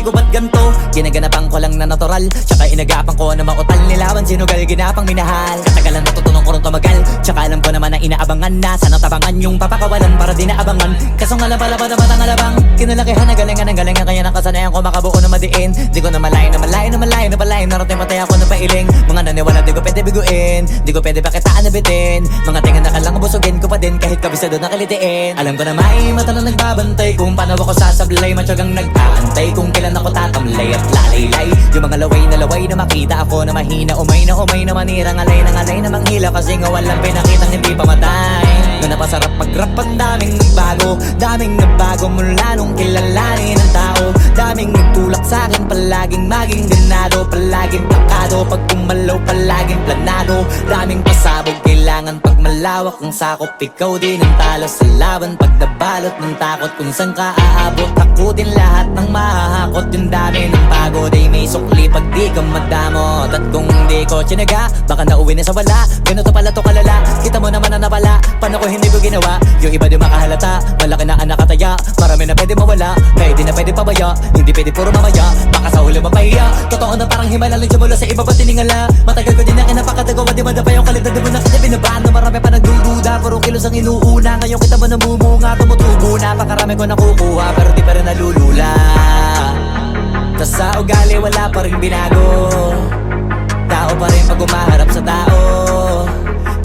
ko ba't ganto? Ginaganapan ko lang na natural, tsaka inagapan ko na mautal. Nilawan sinugal, ginapang minahal. Katagalan natutunan ko rin tumagal, tsaka alam ko naman na inaabangan na. Sana tabangan yung papakawalan para di naabangan. Kaso nga lang pala ba naman ang alabang kinalakihan na galingan ng galingan, kaya nakasanayan ko makabuo na madiin. Di ko na malayo na malayo na malayo na palayo. Narating patay ako na pailing. Mga naniwala di ko pwede biguin, di ko pwede pakitaan na bitin. Mga tinga na kalang busugin ko pa din kahit kabisado na kalitiin. Alam ko na may mata na nagbabantay kung paano ako sasablay. Matyagang nag-aantay kung kailan ako tatamlay at lalaylay. Yung mga laway na makita ako na mahina. Umay na manirang alay na manghila. Kasi nga walang pinakitang hindi pamatay. Na napasarap mag-rap ang daming nagbago. Daming nagbago mula nung kilalanin ng tao. Daming nagtulak sa'kin, palaging maging ganado. Palaging plakado, pag kumalaw palaging planado. Daming pasabog, kailangan pag malawak ang sakop. Ikaw din ang talo sa laban, pag nabalot ng takot. Kung saan ka aabot, ako din lahat ng mahahakot. Yung dami ng pagod ay may sukli pag di ka madamot. At kung hindi ko tsinaga, baka nauwi na sa wala. Ganito pala to kalala, kita mo naman na napala. Paano ko hindi ko ginawa, yung iba di makahalata. Malaki na anak kataya, marami na pwede mawala. Kaya di na pwede pabaya, hindi pwede puro mamaya. Baka sa huli mapahiya, totoo na parang himala lang mula sa iba ba tiningala. Matagal ko din na kinapakatagawa, di madapa yung kalidad. Di mo na kita binabano, marami pa nagdududa. Puro kilos ang inuuna, ngayon kita mo namumunga. Tumutubo na, pakarami ko nakukuha, pero di pa rin nalulula. Tas sa ugali wala pa rin binago. Tao pa rin pag umaharap sa tao.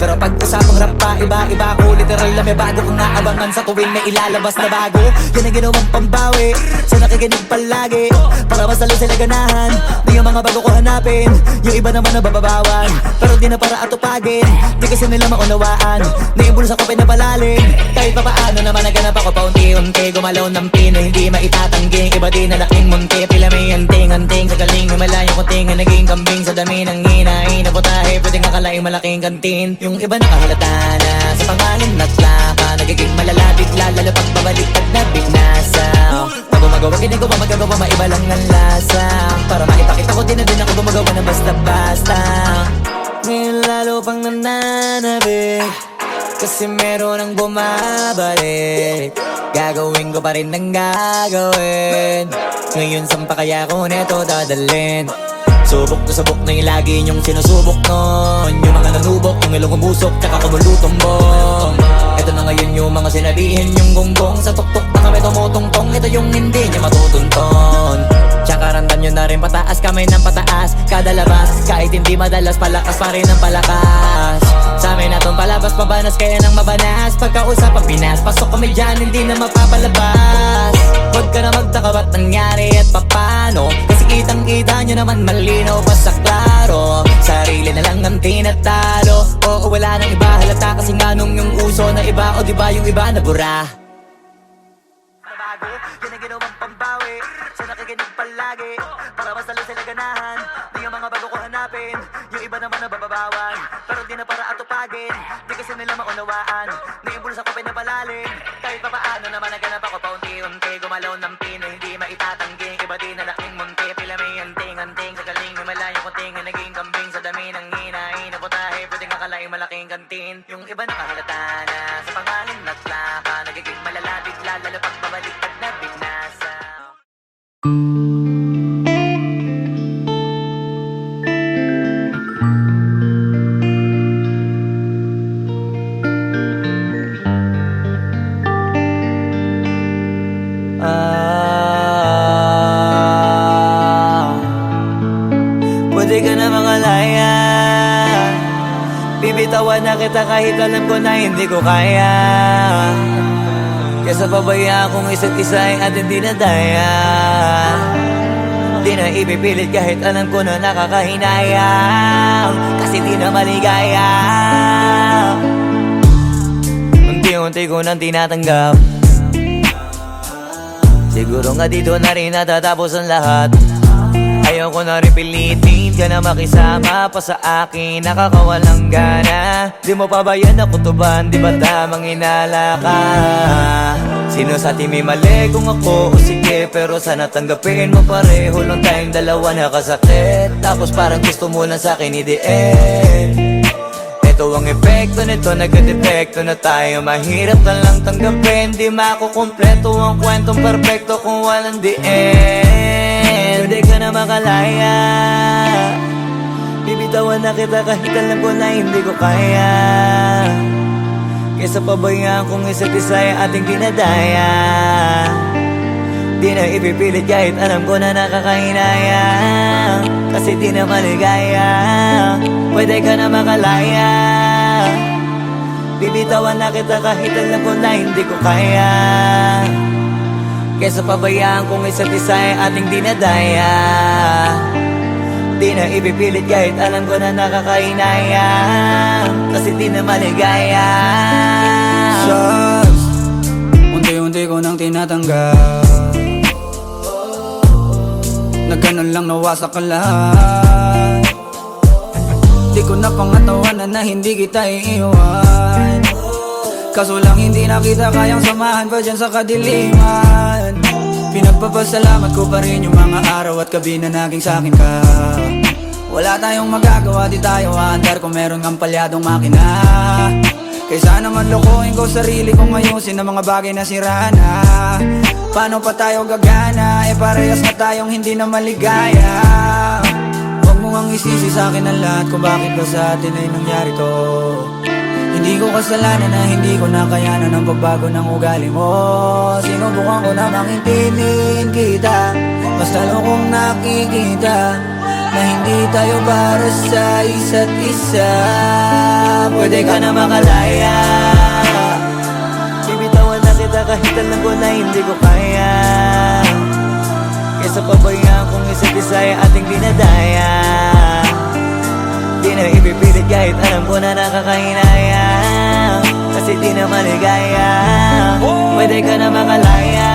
Pero pag usapang rap pa, iba-iba ko. Literal na may bago kong naabangan sa tuwing may ilalabas na bago. Yan ang ginawang pambawi, so nakikinig palagi. Para mas lalo sila ganahan, di yung mga bago ko hanapin. Yung iba naman nabababawan, pero di na para atupagin. Di kasi nila maunawaan, naimbulsa ko pinapalalim. Kahit pa paano naman naganap ako paunti-unti. Gumalaw ng pino, hindi maitatanggi. Iba din na laking munti, pila may anting-anting. Sa galing, himalayang kunting, naging kambing. Sa dami ng hinahin na putahe, pwedeng akalaing malaking kantin. Yung iba nakahalata na sa pangalan at laka. Nagiging malala bigla, lalo pag babalik at nabinasa. Pag gumagawa, ginagawa, magagawa, maiba lang ang lasa. Para maipakita ko din na din ako gumagawa na basta-basta. Ngayon lalo pang nananabik, kasi meron ang bumabalik. Gagawin ko pa rin ng gagawin. Ngayon saan pa kaya ko neto dadalhin? Subok to subok na yung lagi niyong sinusubok nun. Yung mga nanubok, yung ilong umusok, tsaka kumulutumbong. Ito na ngayon yung mga sinabihin yung gonggong. Sa tuktok na kami tumutungtong, ito yung hindi niya matutunton. Tsaka randam nyo na rin pataas, kamay ng pataas. Kada labas, kahit hindi madalas, palakas pa rin ang palakas. Sa amin natong palabas, pabanas, kaya nang mabanas. Pagkausap ang Pinas, pasok kami dyan, hindi na mapapalabas. Huwag ka na magtaka ba't nangyari at papano, kasi kitang-kita nyo naman malinaw pa sa klaro. Sarili na lang ang tinatalo. Oo, wala nang iba halata, kasi nga nung yung uso na iba. O diba yung iba na bura. Nabago, yan ang ginawang pambawi, so nakikinig palagi. Para mas lalo sila ganahan, di yung mga bago ko hanapin. Yung iba naman nabababawan, pero di na para atupagin. Di kasi nila maunawaan, naimbulsa ko pinapalalim. Kahit pa paano naman naganap ako paunti-unti. Gumalaw ng pino, hindi maitatanggi. Iba din na laking munti, pila may anting-anting. Sa galing, himalayang kunting, naging kambing. Sa dami ng hinahin na putahe, pwedeng akalaing malaking kantin. Yung iba nakahalata na sa pangalan at laka. Nagiging malala bigla, lalo pag babalik pag nabinasa. Pwede ka na mangalaya, bibitawan na kita kahit alam ko na hindi ko kaya. Kesa pabaya akong isa't isa ay atin di na daya. Di na ipipilit kahit alam ko na nakakahinayang, kasi di na maligaya. Unti-unti ko nang tinatanggap, siguro nga dito na rin natatapos ang lahat. Ayaw ko na rin pilitin ka na makisama pa sa akin, nakakawalang gana. Di mo pa ba yan nakutuban, di ba tamang inala ka? Sino sa atin may mali kung ako o sige, pero sana tanggapin mo pareho lang tayong dalawa nakasakit. Tapos parang gusto mo lang sa akin i-DM. Ito ang epekto nito, nagka-depekto na tayo. Mahirap na lang tanggapin, di makukumpleto ang kwentong perfecto kung walang the end. ka na makalaya. Bibitawan na kita kahit alam ko na hindi ko kaya. Kesa pabayaan kung isa't isa ay ating dinadaya. Di na ipipilit kahit alam ko na nakakahinaya. Kasi di na maligaya. Pwede ka na makalaya. Bibitawan na kita kahit alam ko na hindi ko kaya. Kesa pabayaan kung isa't isa ay ating dinadaya. Di na ipipilit kahit alam ko na nakakahinaya. Kasi di na maligaya. Shucks, unti-unti ko nang tinatanggap. Na ganun lang nawasak ka lahat. Di ko na pangatawanan na hindi kita iiwan. Kaso lang hindi na kita kayang samahan pa dyan sa kadiliman. Pinagpapasalamat ko pa rin yung mga araw at gabi na naging sa'kin ka. Wala tayong magagawa, di tayo aandar kung meron kang palyadong makina. Kaysa naman lokohin ko sarili kong ayusin ang mga bagay na sira na. Paano pa tayo gagana, parehas na tayong hindi na maligaya. Huwag mo ang isisi sa'kin ang lahat kung bakit ba sa atin ay nangyari to. Hindi ko kasalanan na hindi ko nakayanan ang pagbago ng ugali mo. Sinubukan ko na maintindihin kita, basta lang kong nakikita na hindi tayo para sa isa't isa. Pwede ka na makalaya. Bibitawan na kita kahit alam ko na hindi ko kaya. Kesa pabayaan kung isa't isa ay ating dinadaya. Di na ipipilit kahit alam ko na nakakahinaya. Kasi di na maligaya. Pwede ka na makalaya.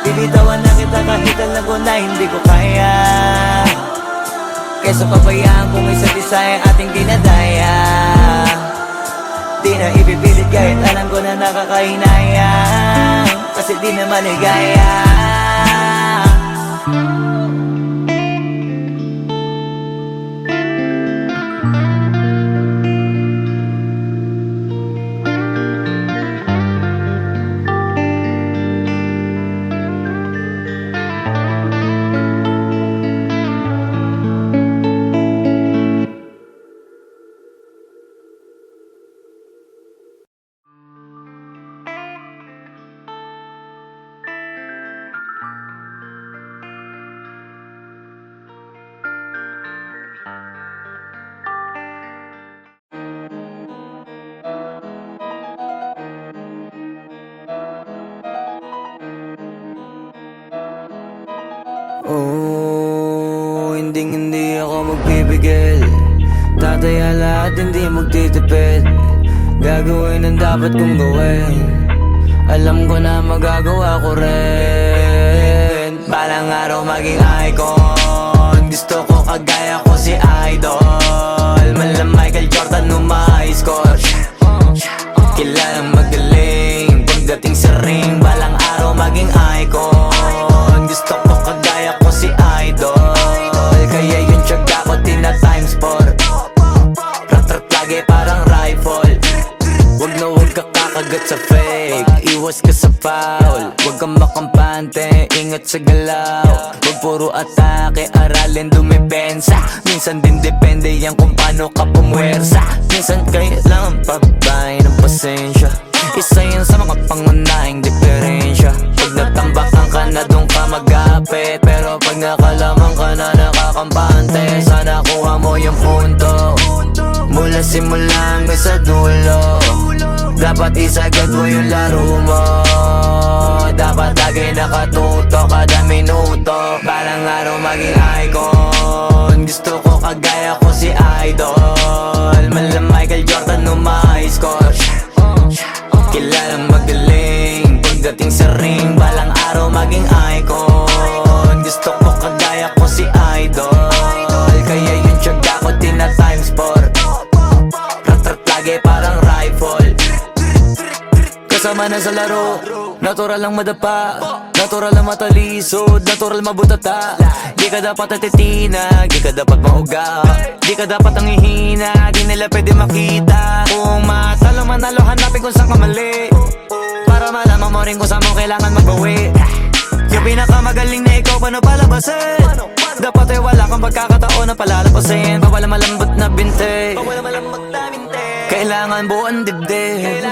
Bibitawan na kita kahit alam ko na hindi ko kaya. Kesa pabayaan kung isa't isa ay ating dinadaya. Di na ipipilit kahit alam ko na nakakahinaya. Kasi di na maligaya. Oh, hindi ako magpipigil. Tataya lahat, hindi magtitipid. Gagawin ang dapat kong gawin. Alam ko na magagawa ko rin. Balang araw maging icon. Gusto ko kagaya ko si Idol. Malam Michael Jordan nung ma-high score. Kilalang magaling. Pagdating sa ring, balang araw maging icon. Gusto ko kagaya ko si Idol. Kaya yung tiyaga ko tina times 4. Rat-rat lagi parang rifle. Wag na wag ka kakagat sa fake. Iwas ka sa foul. Wag kang makampante, ingat sa galaw. Wag puro atake, aralin dumipensa. Minsan din depende yan kung paano ka pumwersa. Minsan kailangan pabay ng pasensya. Isa yan sa mga pangunahing diferensya. Pag natambakan ka na doon ka magapit. Pero pag nakalaman ka na nakakampante, sana kuha mo yung punto. Mula simula hanggang sa dulo. Dapat isagad mo yung laro mo. Dapat lagi nakatuto kada minuto. Balang araw maging icon. Gusto ko kagaya ko si Idol. Malam Michael Jordan nung ma-high score. Kilalang magaling. Pagdating sa ring, balang araw maging icon. Gusto ko kagaya ko si Idol. Kaya yung tiyaga ko tina times 4. Rat-rat lagi parang rifle. Kasama na sa laro, natural lang madapa. Natural lang matalisod, natural mabutata. Di ka dapat atitina, di ka dapat mauga. Di ka dapat ang ihina, di nila pwede makita. Kung matalo manalo, hanapin kung saan ka mali. Para malaman mo rin kung saan mo kailangan magbawi. Yung pinakamagaling na ikaw, paano palabasin? Dapat ay wala kang pagkakataon na palalapasin. Bawal malambot na binte, kailangan buuan dibdib.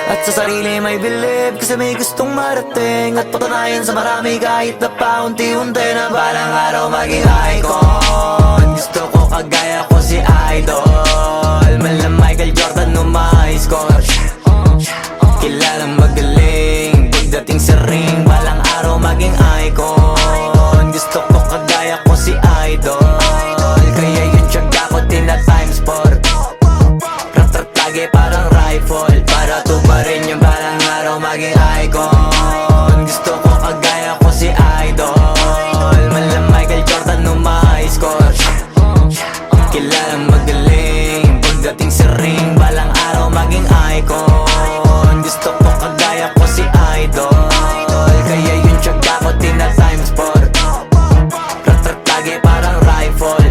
At sa sarili may believe, kasi may gustong marating. At patunayan sa marami kahit na paunti-unti, na balang araw maging icon. Gusto ko kagaya ko si Idol, mala Michael Jordan no my score. Kilalang magaling pagdating sa ring, balang araw maging icon. Gusto ko kagaya ko si Idol, kaya yung tiyaga ko tina-times 4. Rat-rat lagi parang rifle, para tuparin yung balang araw maging icon. Gusto ko kagaya ko si Idol, mala Michael Jordan no my score. Kilalang magaling pagdating sa ring, balang araw maging icon. Gusto ko kagaya ko si Idol, kaya yung tiyaga ko tina-times 4. Rat-rat lagi parang rifle.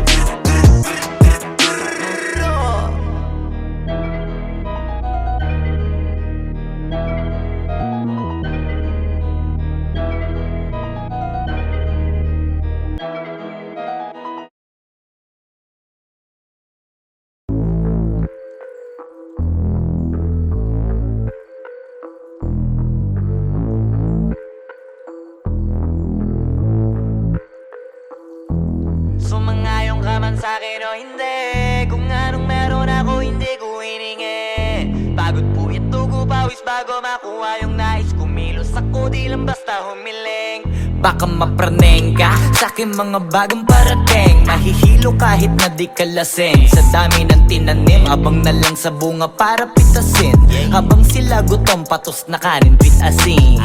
Sumangayong ka man sa'kin o hindi, kung anong meron ako hindi ko hiningi. Pagod po ito ko pawis bago makuha yung nais. Kumilos ako di lang basta humiling. Baka mapraneng ka sa'kin mga bagong parating. Mahihilo kahit na di ka lasing, sa dami ng tinanim, abang na lang sa bunga para pitasin. Habang sila gutom patos na kanin pitasin.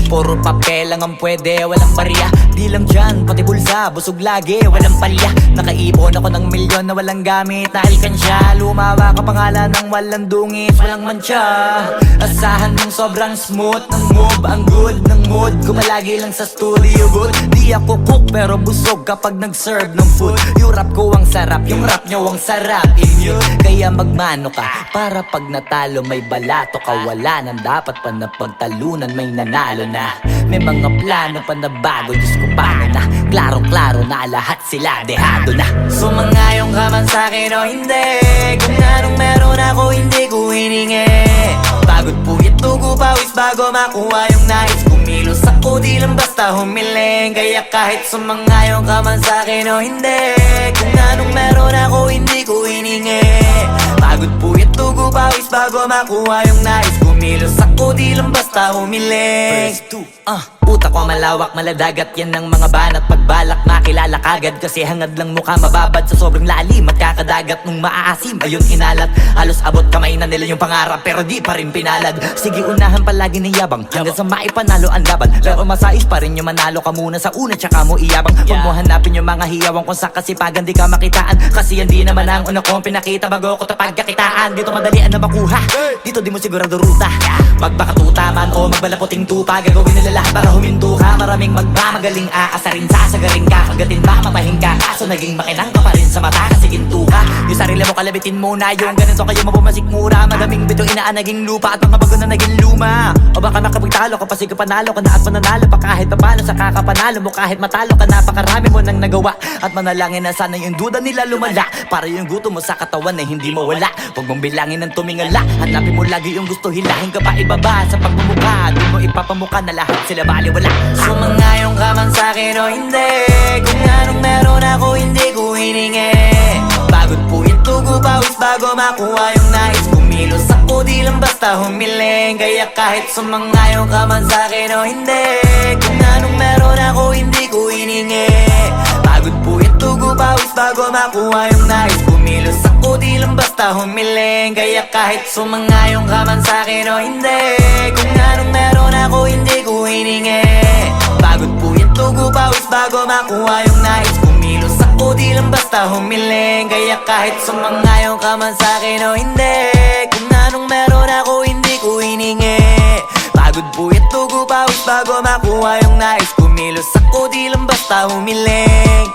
Puro papel lang ang pwede, walang barya. Di lang dyan, pati bulsa, busog lagi, walang palya. Nakaipon ako ng milyon na walang gamit na alkansya. Lumawa ka pangalan ng walang dungis, walang mancha. Asahan mong sobrang smooth ng move, ang good ng mood. Kumalagi lang sa studio booth. Di ako cook pero busog kapag nag-serve ng food. Yung rap ko ang sarap, yung rap nyo ang sarap. Immune, kaya magmano ka para pag natalo may balato ka. Wala nang dapat pa na pagtalunan, may nanalo na. May mga plano pa na bago, Diyos ko paano na. Klaro-klaro na lahat sila dehado na. Sumangayong ka man sa'kin o hindi, kung anong meron ako hindi ko hiningi. Pagod po ito ko pawis bago makuha yung nais. Kumilos ako di lang basta humiling, kaya kahit sumangayong ka man sa'kin o hindi, kung anong meron ako hindi ko hiningi. Pagod po ito ko pawis bago makuha yung nais. Kumilos ako di lang basta humiling. Utak ko malawak, maladagat, yan ang mga banat. Pagbalak makilala kagad, kasi hangad lang mukha mababad sa sobrang lalim. Magkakadagat nung maaasim, ayun inalat. Halos abot kamay na nila yung pangarap, pero di pa rin pinalad. Sige unahan palagi ng yabang, hanggang sa maipanalo ang laban. Pero masais pa rin yung manalo ka muna sa una, tsaka mo iyabang. Huwag mo hanapin yung mga hiyawang kung sa kasipagan di ka makitaan, kasi yan di naman ang una kong pinakita bago ko tapagkakitaan. Dito madalian na makuha, dito di mo sigurado ruta. Magbakatuta man o magbalaputing tupa, gagawin nila lahat para huminto ka. Maraming magmamagaling aasarin, sasagaring ka, kagatin ba mamahing ka. Kaso naging makinang ka pa rin sa mata kasi ginto ka. Yung sarili mo kalabitin muna, yung ganito kayo mabumasik mura. Madaming bito inaan naging lupa at mga bago na naging luma. O baka makapagtalo ka pa, sige panalo ka na at mananalo pa kahit papalo. Sa kakapanalo mo kahit matalo ka, napakarami mo nang nagawa. At manalangin na sana yung duda nila lumala, para yung gutom mo sa katawan na hindi mawala. Huwag mong bilangin ng tumingala, hanapin mo lagi yung gusto, hilahin ka pa ibaba. Sa pagmumukha, doon mo ipapamuka na lahat sila baliwala. Sumangayong ka man sa'kin o hindi, kung anong meron ako hindi ko hiningi. Pagod po ito ko pawis bago makuha yung nais. Kumilos ako di lang basta humiling, kaya kahit sumangayong ka man sa'kin o hindi, kung anong meron ako hindi ko hiningi. Pagod po ito ko pawis bago makuha yung nais. Kumilos ako di lang basta humiling, kaya kahit sumangayong ka man sa'kin o hindi, kung anong meron ako hindi ko hiningi. Pagod po ito ko pawis bago makuha yung nais. Kumilos ako di lang basta humiling, kaya kahit sumangayong ka man sa'kin o hindi, kung anong meron ako hindi ko hiningi. Pagod po ito ko pawis bago makuha yung nais. Kumilos ako di lang basta humiling.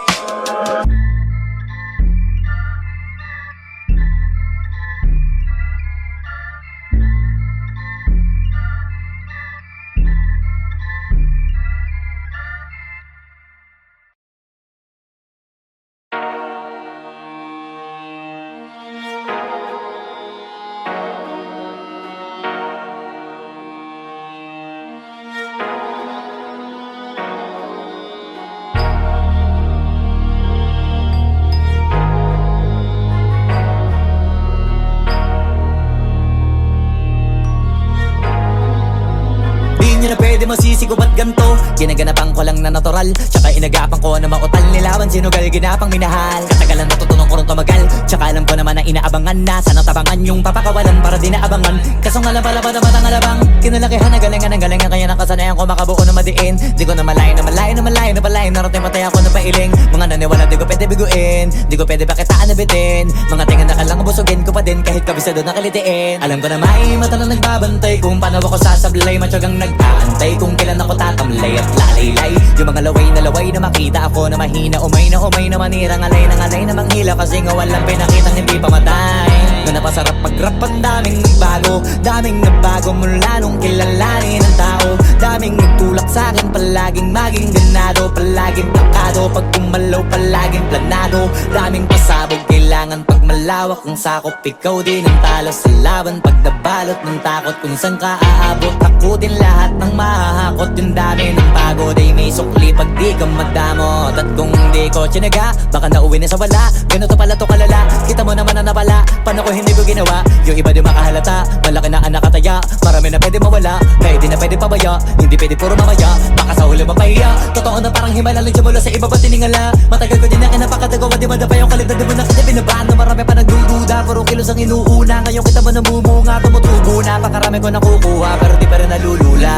isip ko ba't ganto? Ginaganapan ko lang na natural, tsaka inagapan ko na mautal. Nilawan sinugal, ginapang minahal. Katagalan natutunan ko rin tumagal, tsaka alam ko naman na inaabangan na. Sana tabangan yung papakawalan para di naabangan. Kaso nga lang pala ba naman ang alabang kinalakihan na galingan ng galingan, kaya nakasanayan ko makabuo na madiin. Di ko na malayo na malayo na malayo na palayo. Narating matay ako na pailing. Mga naniwala di ko pwede biguin, di ko pwede pakitaan na bitin. Mga tingan na kalang busugin ko pa din kahit kabisado na kalitiin. Alam ko na may mata na nagbabantay kung paano ako sasablay. Matyagang nag-aantay kung kailan ako tatamlay at lalaylay. Yung mga laway na makita ako na mahina. Umay na manira, ngalay na manghila. Kasi nga walang pinakitang hindi pamatay. Na napasarap pag-rap ang daming nagbago. Daming nagbago mula nung kilalanin ang tao. Daming nagtulak sa'kin, palaging maging ganado. Palaging takado, pag kumalaw palaging planado. Daming pasabog, kailangan pag malawak ang sakop. Ikaw din ang talo sa laban, pag nabalot ng takot. Kung saan ka aabot, ako din lahat ng mahahakot. Yung dami ng pagod ay may sukli pag di ka madamot. At kung di ko tsinaga, baka nauwi na sa wala. Ganito pala to kalala, kita mo naman na napala. Paano ko hindi ko ginawa, yung iba di makahalata. Malaki na anak kataya, marami na pwede mawala. Kaya di na pwede pabaya, hindi pwede puro mamaya. Baka sa huli mapahiya, totoo na parang himala lang siya mula sa iba ba tiningala. Matagal ko din na kinapakatagawa, di madapa yung kalibdad. Di mo na kita binabaan na marami pa nagdududa. Puro kilos ang inuuna, ngayon kita mo namumunga. Tumutubo na, pakarami ko nakukuha, pero di pa rin nalulula.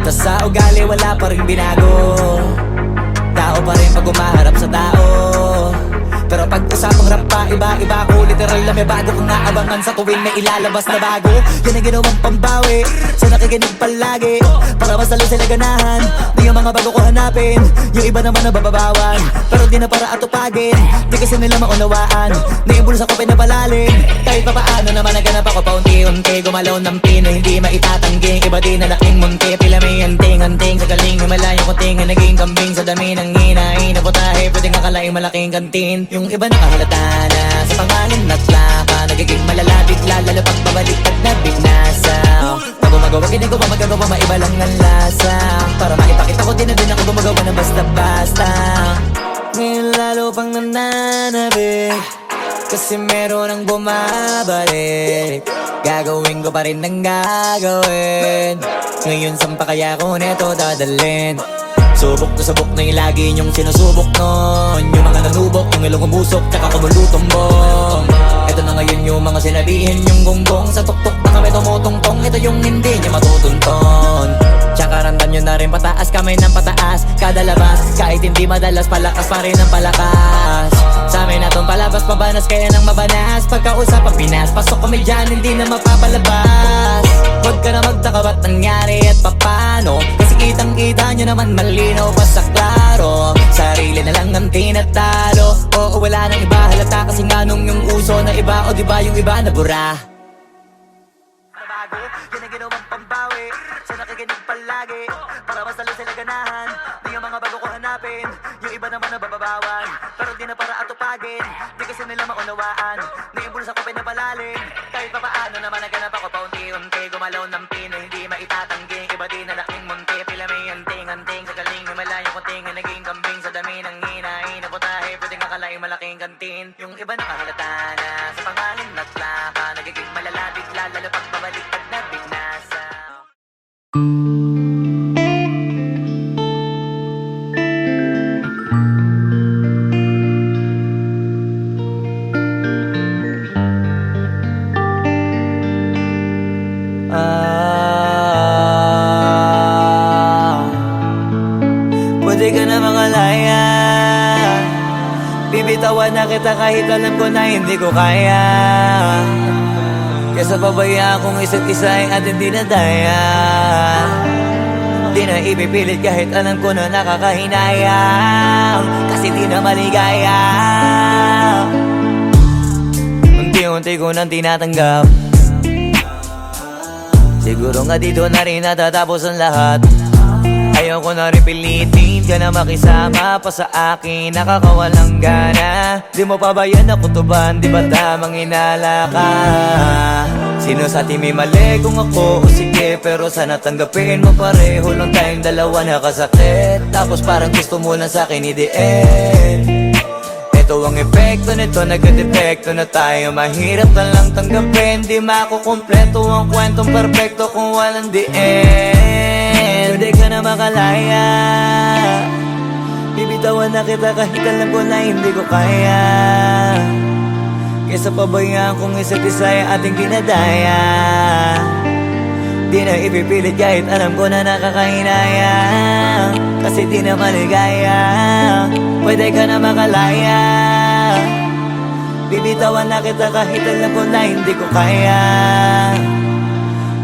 Tas sa ugali wala pa rin binago. Tao pa rin pag umaharap sa tao. Pero pag usapang rap pa, iba-iba ko. Literal na may bago kong naabangan sa tuwing may ilalabas na bago. Yan ang ginawang pambawi sa nakikinig palagi, para mas lalo sila ganahan. Di yung mga bago ko hanapin, yung iba naman nababawan. Pero di na para atupagin, di kasi nila maunawaan. Naibulsa ko pinapalalim, kahit pa paano naman naganap ako paunti-unti. Gumalaw ng pino, hindi maitatangging. Iba di na laking munti, pila may anting-anting. Sa galing himalayo ko tingin, naging kambing. Sa dami ng hinahin na putahe, pwedeng akalaing malaking kantin. Yung iba nakahalata na sa pangalan at laka. Nagiging malala bigla, lalo pag pabaliktad na binasa. Pag gumagawa, ginagawa, magagawa, maiba lang ang lasa. Para maipakita ko din na din ako gumagawa ng basta-basta. Ngayon lalo pang nananabik, kasi meron ang bumabalik. Gagawin ko pa rin ang gagawin. Ngayon saan pa kaya ko neto dadalhin? Subok na yung lagi niyong sinusubok nun. Yung mga nanubok, yung ilong umusok, tsaka kumulutumbong. Ito na ngayon yung mga sinabihin yung gonggong. Sa tuktok na kami tumutungtong, ito yung hindi niya matutunton. Tsaka ramdam nyo na rin pataas, kamay ng pataas. Kada labas, kahit hindi madalas, palakas pa rin ang palakas. Sa amin na tong palabas, pabanas, kaya nang mabanas. Pagkausap ang Pinas, pasok kami dyan, hindi na mapapalabas. Huwag ka na magtaka ba't nangyari at papano, kasi kitang-kita nyo naman malinaw pa sa klaro. Sarili na lang ang tinatalo. Oo, wala nang iba halata, kasi nga nung yung uso na iba. O diba yung iba na bura. Nabago, yan ang ginawang pambawi sa nakikinig palagi, para mas lalo sila ganahan. Di yung mga bago ko hanapin, yung iba naman nababawan. Pero di na para atupagin, di kasi nila maunawaan. Naimbulsa ko pinapalalim, kahit pa paano naman naganap ako paunti-unti. Gumalaw ng pino, hindi maitatangging. Iba di na laking munti, pila may anting-anting. Sa galing himalayo ko tingin, naging kambing. Sa dami ng hinahin na putahe, pwedeng akalaing malaking kantin. Yung iba nakahalata na sa pangalan at laka. Nagiging malala bigla, lalo pag babaliktad na bignasa. Pwede ka na mangalaya, bibitawan na kita kahit alam ko na hindi ko kaya. Kesa pabayaan kong isa't isa ay atin di na daya. Di na ipipilit kahit alam ko na nakakahinayang, kasi di na maligaya. Unti-unti ko nang tinatanggap, siguro nga dito na rin natatapos ang lahat. Ayaw ko na rin pilitin ka na makisama pa sa akin, nakakawalang gana. Di mo pa ba yan nakutuban, di ba tamang inala ka? Sino sa atin may mali, kung ako o sige? Pero sana tanggapin mo pareho lang tayong dalawa nakasakit. Tapos parang gusto mo na sa akin i-end. Ito ang epekto nito, nagka-depekto na tayo. Mahirap na lang tanggapin, di makukumpleto ang kwentong perfecto kung walang the end. Pwede ka na makalaya, bibitawan na kita kahit alam ko na hindi ko kaya. Kesa pabayaan kung isa't isa ay ating dinadaya. Di na ipipilit kahit alam ko na nakakahinaya, kasi di na maligaya. Pwede ka na makalaya, bibitawan na kita kahit alam ko na hindi ko kaya.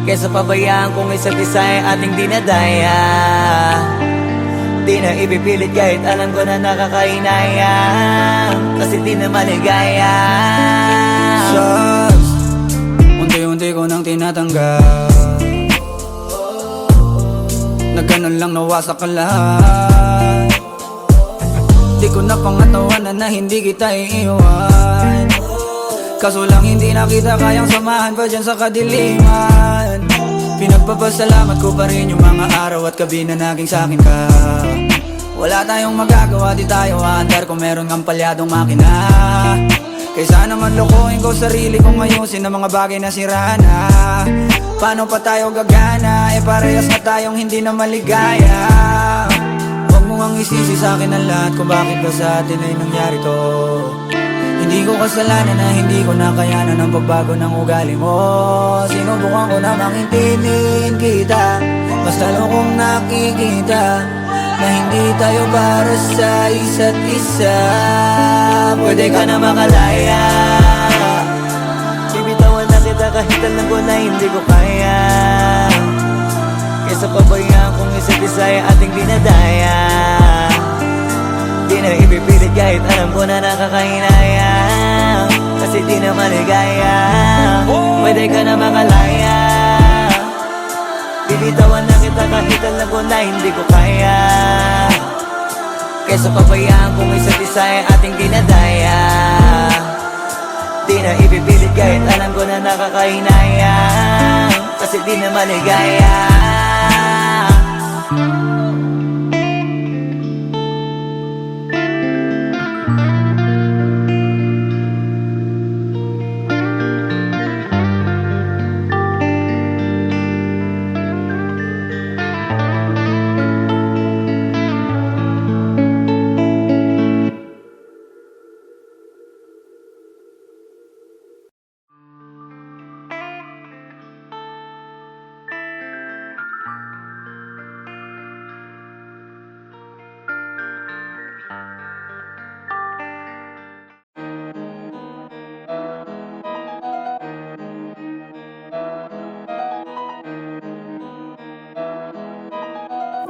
Kesa pabayaan kung isa't isa ay ating dinadaya. Di na ipipilit kahit alam ko na nakakahinaya, kasi di na maligaya. Shots, unti-unti ko nang tinatanggap. Na ganun lang nawasak ka lahat. Di ko na pangatawanan na hindi kita iiwan. Kaso lang hindi na kita kayang samahan pa dyan sa kadiliman. Pinagpapasalamat ko pa rin yung mga araw at gabi na naging sa'kin ka. Wala tayong magagawa, di tayo aandar kung meron kang palyadong makina. Kaysa naman lokohin ko sarili kong ayusin ang mga bagay na sira na. Paano pa tayo gagana, parehas na tayong hindi na maligaya. Huwag mo ngang isisi sa'kin ang lahat kung bakit ba sa atin ay nangyari to. Hindi ko kasalanan na hindi ko nakayanan ang pagbago ng ugali mo. Sinubukan ko namang intindihin kita, basta lang kong nakikita na hindi tayo para sa isa't isa. Pwede ka na makalaya, bibitawan na kita kahit alam ko na hindi ko kaya. Kesa pabayaan kung isa't isa ay ating dinadaya. Di na ipipilit kahit alam ko na nakakahinaya, kasi di na maligaya. Pwede ka na makalaya, bibitawan na kita kahit alam ko na hindi ko kaya. Kesa pabayaan kung isa't isa ay ating dinadaya. Di na ipipilit kahit alam ko na nakakahinaya, kasi di na maligaya.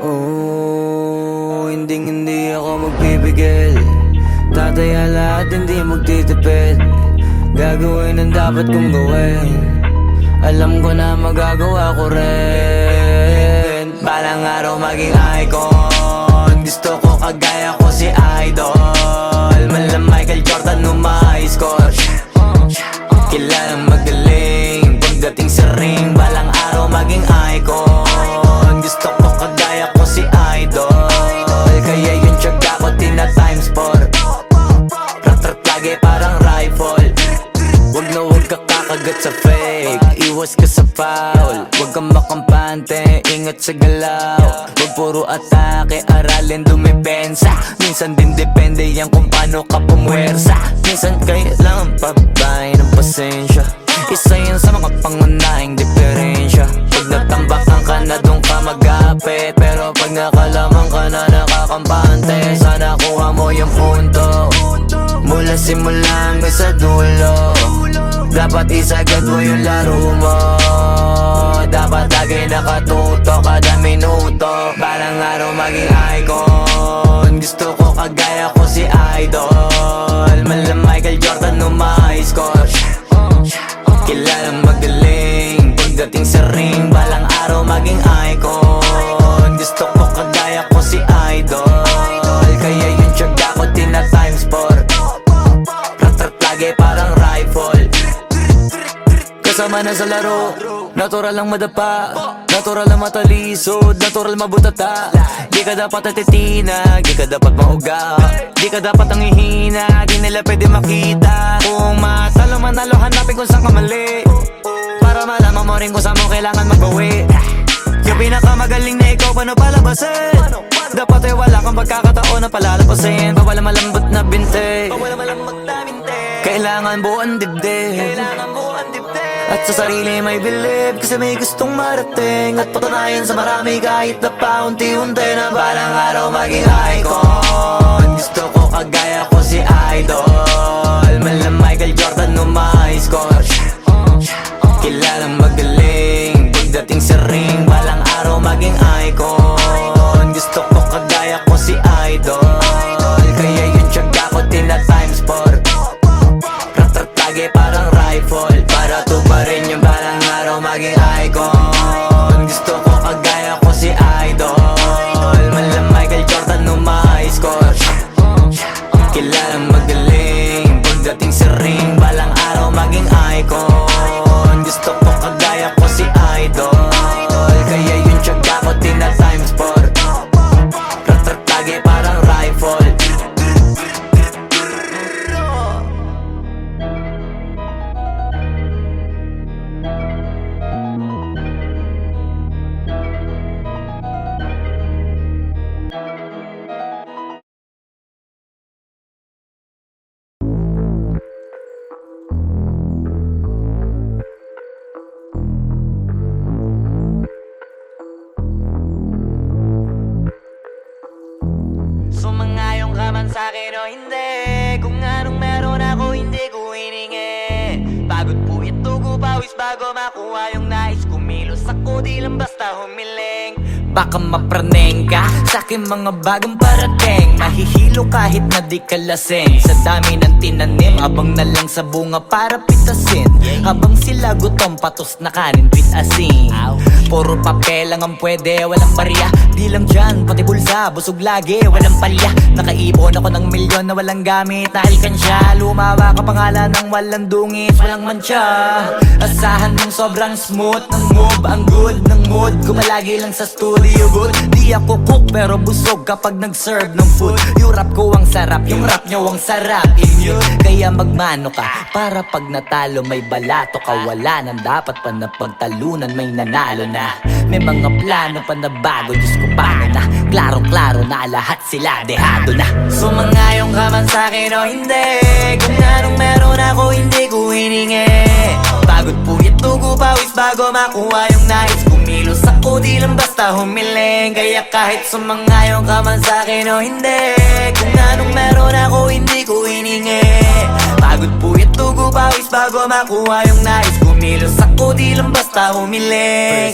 Oh, hindi ako magpipigil. Tataya lahat, hindi magtitipid. Gagawin ang dapat kong gawin. Alam ko na magagawa ko rin. Balang araw maging icon. Gusto ko kagaya ko si Idol. Malam Michael Jordan nung ma-score. Kilalang magaling pagdating sa ring. Balang araw maging icon. Gusto ko kagaya ko si Idol. Kaya yung tiyaga ko tina-times 4. Rat-rat lagi parang rifle. Wag na wag ka kakagat sa fake. Iwas ka sa foul. Wag kang makampante, ingat sa galaw. Wag puro atake, aralin dumipensa. Minsan din depende yan kung paano ka pumwersa. Minsan kailangan pabay ng pasensya. Isa yan sa mga pangunahing diferensya. Pag natambakan ka na doon ka magapit, pero pag nakalaman ka na nakakampante, sana kuha mo yung punto. Mula simula hanggang sa dulo, dapat isagad mo yung laro mo. Dapat lagi nakatuto kada minuto. Balang araw maging icon. Gusto ko kagaya ko si Idol. Malam Michael Jordan nung ma-score. Kilalang magaling pagdating sa ring. Balang araw maging icon. Gusto ko kagaya ko si Idol. Kaya yung tiyaga ko tina-times 4. Rat-rat lagi parang rifle. Kasama na sa laro, natural lang madapa, natural lang matalisod, natural mabutata. Di ka dapat natitina, di ka dapat mauga, di ka dapat ang ihina, di nila pwede makita. Kung matalo manalo, hanapin kung saan ka mali, para malaman mo rin kung saan mo kailangan magbawi. Yung pinakamagaling na ikaw pa paano palabasin? Dapat ay wala kang pagkakataon na palalapasin. Bawal malambot na binte, kailangan buuan dibdib. At sa sarili may believe, kasi may gustong marating. At patunayan sa marami kahit na paunti-unti, na balang araw maging icon. Gusto ko kagaya ko si Idol, mala Michael Jordan no my score. Kilalang magaling pagdating sa ring, balang araw maging icon. Gusto ko kagaya ko si Idol, kaya yung tiyaga ko tina times 4. Ratatage parang rifle, para tuparin yung balang araw maging icon. Gusto ko kagaya ko si Idol, mala Michael Jordan no my score. Kilalang magaling pagdating sa ring, balang araw maging icon. Gusto ko kagaya ko si Idol, kaya yung tiyaga ko tina times 4. Ratatage parang rifle. Sumangayong ka man sa'kin o hindi, kung anong meron ako hindi ko hiningi. Pagod po ito ko pawis bago makuha yung nais. Kumilos ako di lang basta humiling. Baka mapraneng ka sa'kin mga bagong parating. Mahihilo kahit na di ka lasing. Sa dami ng tinanim, abang na lang sa bunga para pitasin. Habang sila gutom, patos na kanin, pitasin. Puro papel lang ang pwede, walang barya. Di lang dyan, pati bulsa, busog lagi, walang palya. Nakaipon ako ng milyon na walang gamit na alkansya. Lumawa ka pangalan ng walang dungis, walang mancha. Asahan mong sobrang smooth ng move, ang good ng mood. Kumalagi lang sa studio good. Di ako cook pero busog kapag nag-serve ng food. Yung rap ko ang sarap, yung rap nyo ang sarap. Inyo, kaya magmano ka para pag natalo may balato ka. Wala nang dapat pa na pagtalunan, may nanalo na. May mga plano pa na bago, Diyos ko paano na. Klarong-klaro na lahat sila dehado na. Sumangayong ka man sa'kin o hindi, kung anong meron ako hindi ko hiningi. Pagod po ito ko pawis bago makuha yung nais. Kumilos ako di lang basta humiling. Kaya kahit sumangayong ka man sa'kin o hindi, kung anong meron ako hindi ko hiningi. Pagod po ito ko pawis bago makuha yung nais. Kumilos ako di lang basta humiling.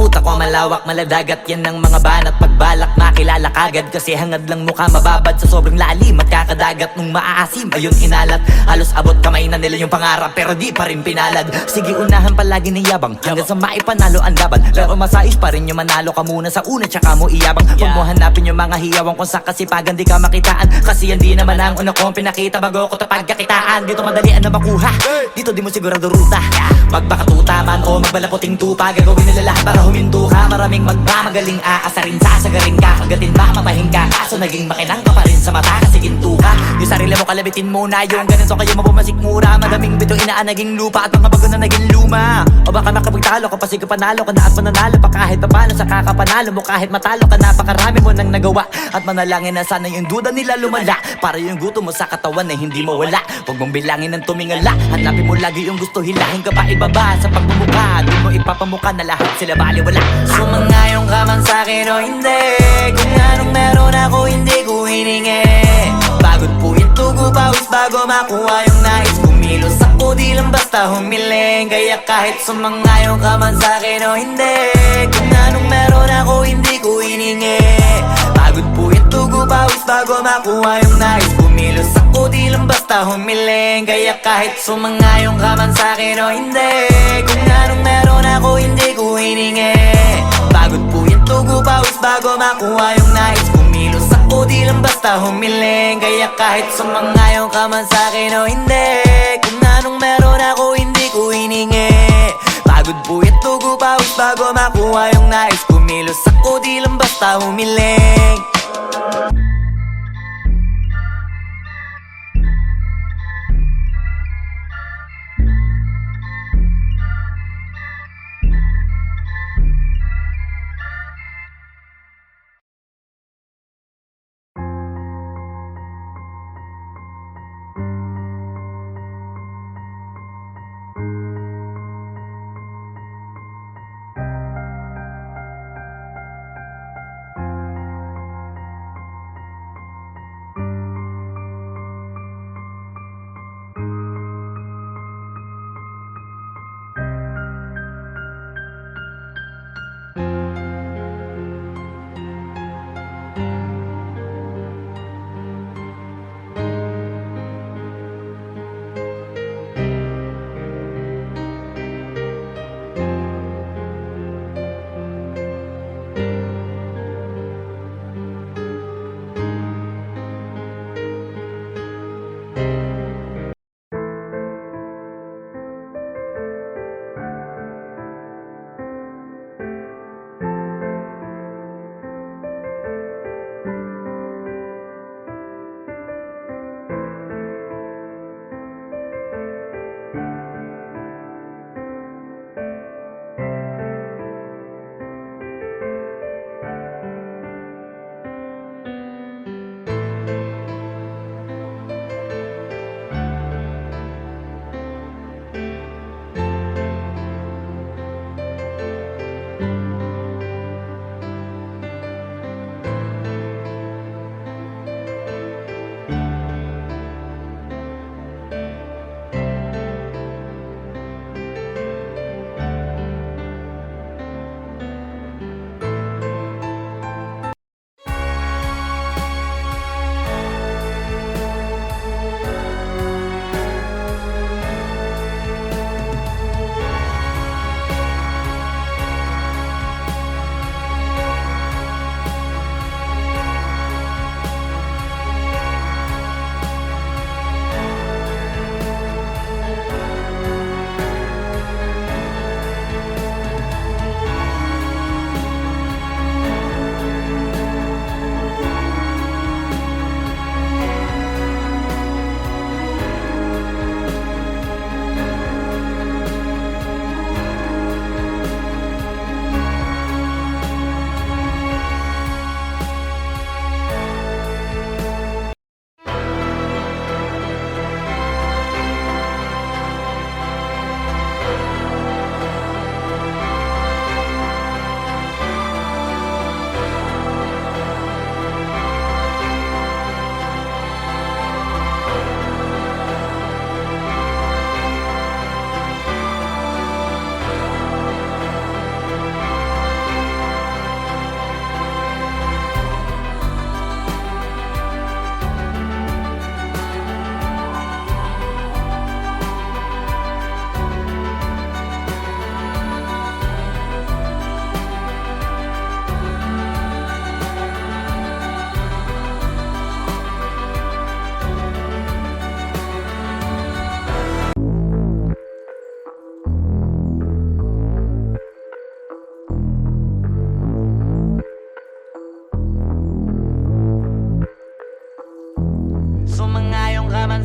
Utak ko malawak, maladagat yan ng mga banat. Pagbalak makilala kagad, kasi hangad lang mukha mababad sa sobrang lalim. At kakadagat nung maaasim, ayun inalat. Halos abot kamay na nila yung pangarap, pero di pa rin pinalad. Sige unahan palagi ng yabang, hanggang sa maipanalo ang laban. Pero masais pa rin yung manalo ka muna sa una, tsaka mo iyabang. Huwag mo hanapin yung mga hiyawang kung sa kasipagan di ka makitaan. Kasi yan di naman ang una kong pinakita bago ko tapagkakitaan. Dito madalian na makuha, dito di mo sigurado ruta. Magbakatuta man o magbalaputing tupa, gagawin nila lahat para huminto ka. Maraming magmamagaling aasarin, sasagarin ka, kagatin ba mapahing ka. Kaso naging makinang ka pa rin sa mata kasi ginto ka. Yung sarili mo kalabitin muna, yung ganun so kayo mabumasik mura. Madaming bito inaan naging lupa at mga bago na naging luma. O baka makapagtalo ka pa sige panalo ka na at mananalo pa kahit papano sa kakapanalo mo. Kahit matalo ka napakarami mo nang nagawa. At manalangin na sana yung duda nila lumala, para yung gutom mo sa katawan na hindi mawala. Huwag mong bilangin ng tumingala, hanapin mo lagi yung gusto, hilahin ka pa ibaba. Sa pagmumukha, di mo ipapamukha na lahat sila baliwala. Sumangayong ka man sa'kin o hindi, kung anong meron ako hindi ko hiningi. Pagod po ito ko pawis bago makuha yung nais. Kumilos ako di lang basta humiling. Kaya kahit sumangayong ka man sa'kin o hindi, kung anong meron ako hindi ko hiningi. Pagod po ito ko pawis bago makuha yung nais. Kumilos ako di lang basta humiling. Kaya kahit sumangayong ka man sa'kin o hindi, kung anong meron ako hindi ko hiningi. Pagod po ito ko pawis bago makuha yung nais. Kumilos ako di lang basta humiling. Kaya kahit sumangayong ka man sa'kin o hindi, kung anong meron ako hindi ko hiningi. Pagod po ito ko pawis bago makuha yung nais. Kumilos ako di lang basta humiling.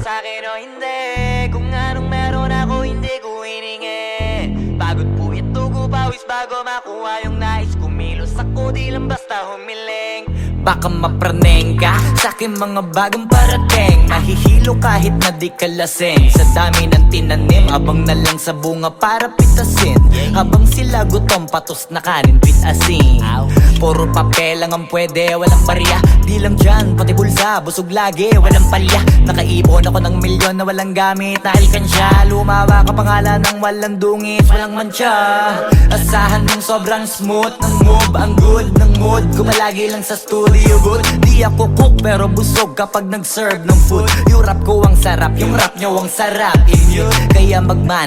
sa'kin o hindi. Kung anong meron ako hindi ko hiningi. Pagod po ito ko pawis bago makuha yung nais. Kumilos ako di lang basta humiling. Baka mapraneng ka sa'kin mga bagong parating. Mahihilo kahit na di ka lasing. Sa dami ng tinanim, abang na lang sa bunga para pitasin. Habang sila gutom, patos na kanin, pitasin. Puro papel lang ang pwede, walang barya. Di lang dyan, pati bulsa, busog lagi, walang palya. Nakaipon ako ng milyon na walang gamit na alkansya. Lumawa ka pangalan ng walang dungis, walang mancha. Asahan mong sobrang smooth ng move, ang good ng mood. Gumalagi lang sa studio booth. Di ako cook pero busog kapag nag-serve ng food. Yung rap ko ang sarap, yung rap nyo ang sarap. Immune, kaya magman